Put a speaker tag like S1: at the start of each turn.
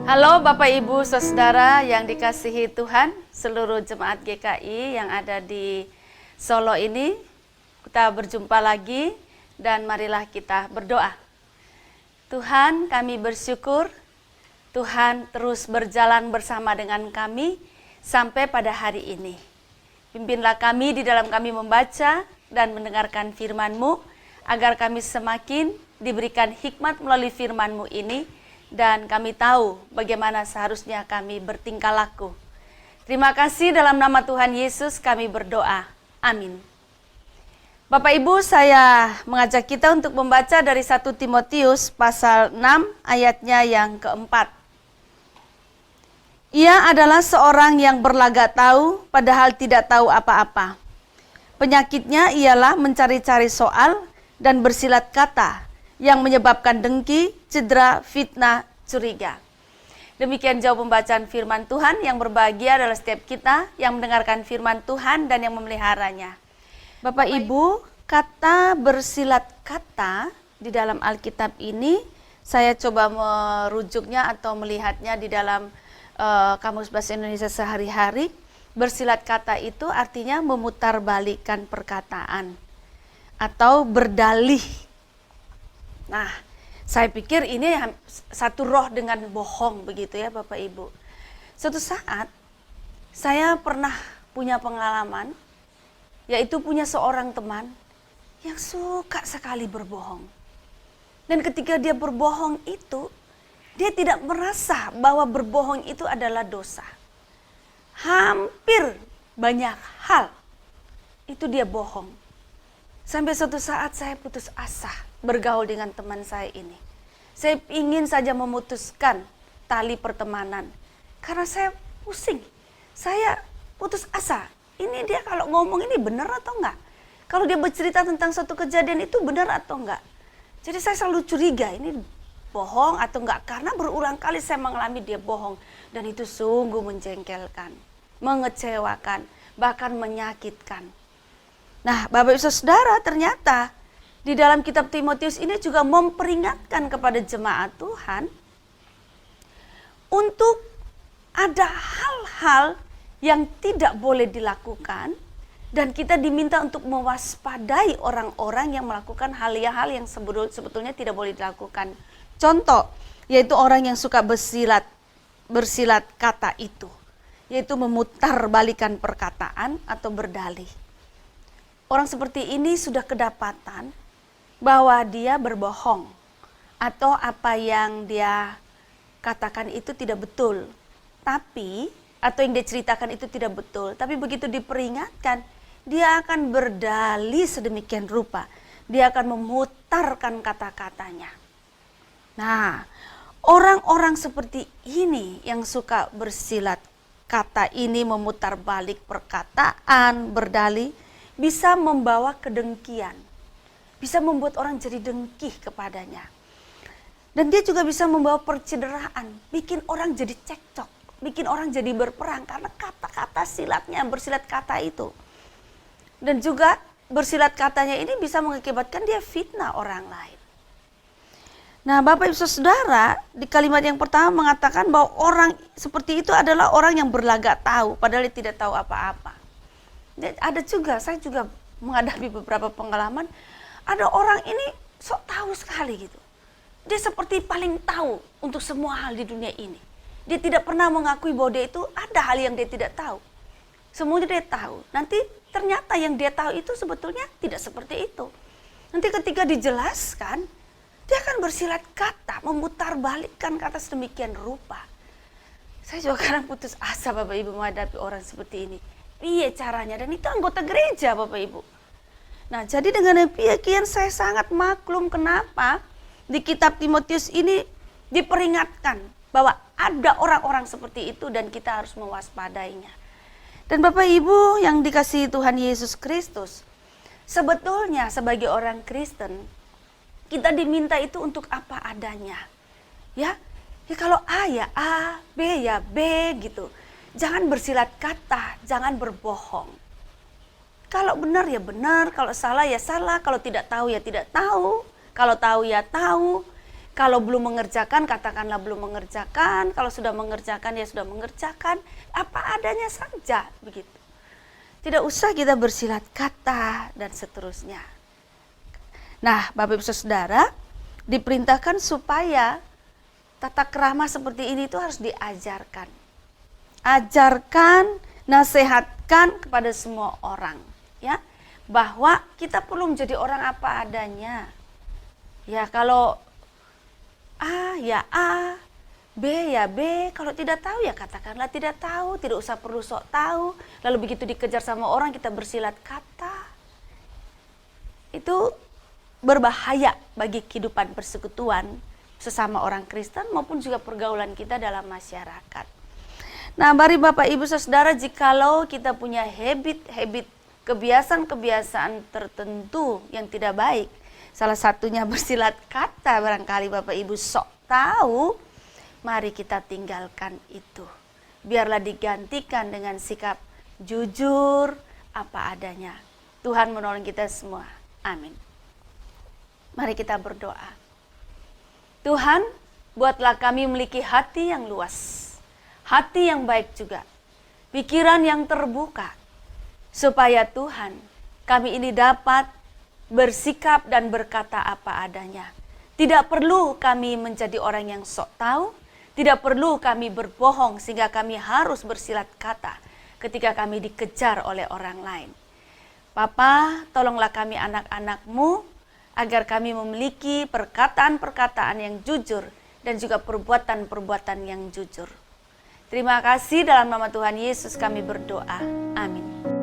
S1: Halo Bapak Ibu Saudara yang dikasihi Tuhan, seluruh jemaat GKI yang ada di Solo ini, kita berjumpa lagi dan marilah kita berdoa. Tuhan, kami bersyukur Tuhan terus berjalan bersama dengan kami sampai pada hari ini. Pimpinlah kami di dalam kami membaca dan mendengarkan firman-Mu, agar kami semakin diberikan hikmat melalui firman-Mu ini, dan kami tahu bagaimana seharusnya kami bertingkah laku. Terima kasih, dalam nama Tuhan Yesus kami berdoa. Amin. Bapak Ibu, saya mengajak kita untuk membaca dari 1 Timotius pasal 6 ayatnya yang keempat. Ia adalah seorang yang berlagak tahu padahal tidak tahu apa-apa. Penyakitnya ialah mencari-cari soal dan bersilat kata yang menyebabkan dengki, cedera, fitnah, curiga. Demikian jauh pembacaan firman Tuhan. Yang berbahagia adalah setiap kita yang mendengarkan firman Tuhan dan yang memeliharanya. Bapak Ibu, kata bersilat kata di dalam Alkitab ini, saya coba merujuknya atau melihatnya di dalam Kamus Bahasa Indonesia sehari-hari. Bersilat kata itu artinya memutarbalikkan perkataan atau berdalih. Nah, saya pikir ini satu roh dengan bohong begitu ya Bapak Ibu. Suatu saat saya pernah punya pengalaman, yaitu punya seorang teman yang suka sekali berbohong. Dan ketika dia berbohong itu, dia tidak merasa bahwa berbohong itu adalah dosa. Hampir banyak hal itu dia bohong. Sampai suatu saat saya putus asa bergaul dengan teman saya ini. Saya ingin saja memutuskan tali pertemanan. Karena saya pusing. Saya putus asa. Ini dia kalau ngomong ini benar atau enggak? Kalau dia bercerita tentang suatu kejadian itu benar atau enggak? Jadi saya selalu curiga ini bohong atau enggak. Karena berulang kali saya mengalami dia bohong. Dan itu sungguh menjengkelkan, mengecewakan, bahkan menyakitkan. Nah, Bapak Ibu Saudara, ternyata di dalam kitab Timotius ini juga memperingatkan kepada jemaat Tuhan untuk ada hal-hal yang tidak boleh dilakukan, dan kita diminta untuk mewaspadai orang-orang yang melakukan hal-hal yang sebetulnya tidak boleh dilakukan. Contoh, yaitu orang yang suka bersilat kata itu, yaitu memutarbalikan perkataan atau berdalih. Orang seperti ini sudah kedapatan bahwa dia berbohong atau apa yang dia katakan itu tidak betul. Atau yang dia ceritakan itu tidak betul. Tapi begitu diperingatkan, dia akan berdalih sedemikian rupa. Dia akan memutarkan kata-katanya. Nah, orang-orang seperti ini yang suka bersilat kata ini, memutar balik perkataan, berdalih, bisa membawa kedengkian, bisa membuat orang jadi dengki kepadanya. Dan dia juga bisa membawa percederaan, bikin orang jadi cekcok, bikin orang jadi berperang karena kata-kata silatnya, bersilat kata itu. Dan juga bersilat katanya ini bisa mengakibatkan dia fitnah orang lain. Nah, Bapak Ibu Saudara, di kalimat yang pertama mengatakan bahwa orang seperti itu adalah orang yang berlagak tahu, padahal dia tidak tahu apa-apa. Ada juga, saya juga menghadapi beberapa pengalaman, ada orang ini sok tahu sekali gitu. Dia seperti paling tahu untuk semua hal di dunia ini. Dia tidak pernah mengakui bahwa dia itu ada hal yang dia tidak tahu. Semuanya dia tahu. Nanti ternyata yang dia tahu itu sebetulnya tidak seperti itu. Nanti ketika dijelaskan, dia akan bersilat kata, memutarbalikkan kata sedemikian rupa. Saya juga kadang putus asa Bapak Ibu menghadapi orang seperti ini. Iya caranya, dan itu anggota gereja Bapak Ibu. Nah, jadi dengan demikian saya sangat maklum kenapa di kitab Timotius ini diperingatkan bahwa ada orang-orang seperti itu dan kita harus mewaspadainya. Dan Bapak Ibu yang dikasihi Tuhan Yesus Kristus, sebetulnya sebagai orang Kristen kita diminta itu untuk apa adanya. Ya kalau A ya A, B ya B gitu. Jangan bersilat kata, jangan berbohong. Kalau benar ya benar, kalau salah ya salah, kalau tidak tahu ya tidak tahu, kalau tahu ya tahu. Kalau belum mengerjakan, katakanlah belum mengerjakan. Kalau sudah mengerjakan, ya sudah mengerjakan. Apa adanya saja, begitu. Tidak usah kita bersilat kata dan seterusnya. Nah, Bapak Ibu Saudara, diperintahkan supaya tata krama seperti ini itu harus diajarkan. Ajarkan, nasihatkan kepada semua orang, ya, bahwa kita perlu menjadi orang apa adanya. Ya, kalau A ya A, B ya B, kalau tidak tahu ya katakanlah tidak tahu, tidak usah perlu sok tahu. Lalu begitu dikejar sama orang kita bersilat kata. Itu berbahaya bagi kehidupan persekutuan sesama orang Kristen maupun juga pergaulan kita dalam masyarakat. Nah, mari Bapak Ibu Saudara, jikalau kita punya habit, kebiasaan-kebiasaan tertentu yang tidak baik, salah satunya bersilat kata, barangkali Bapak Ibu sok tahu, mari kita tinggalkan itu. Biarlah digantikan dengan sikap jujur apa adanya. Tuhan menolong kita semua. Amin. Mari kita berdoa. Tuhan, buatlah kami memiliki hati yang luas, hati yang baik juga, pikiran yang terbuka, supaya Tuhan, kami ini dapat bersikap dan berkata apa adanya. Tidak perlu kami menjadi orang yang sok tahu, tidak perlu kami berbohong sehingga kami harus bersilat kata ketika kami dikejar oleh orang lain. Bapa, tolonglah kami anak-anak-Mu, agar kami memiliki perkataan-perkataan yang jujur dan juga perbuatan-perbuatan yang jujur. Terima kasih, dalam nama Tuhan Yesus kami berdoa. Amin.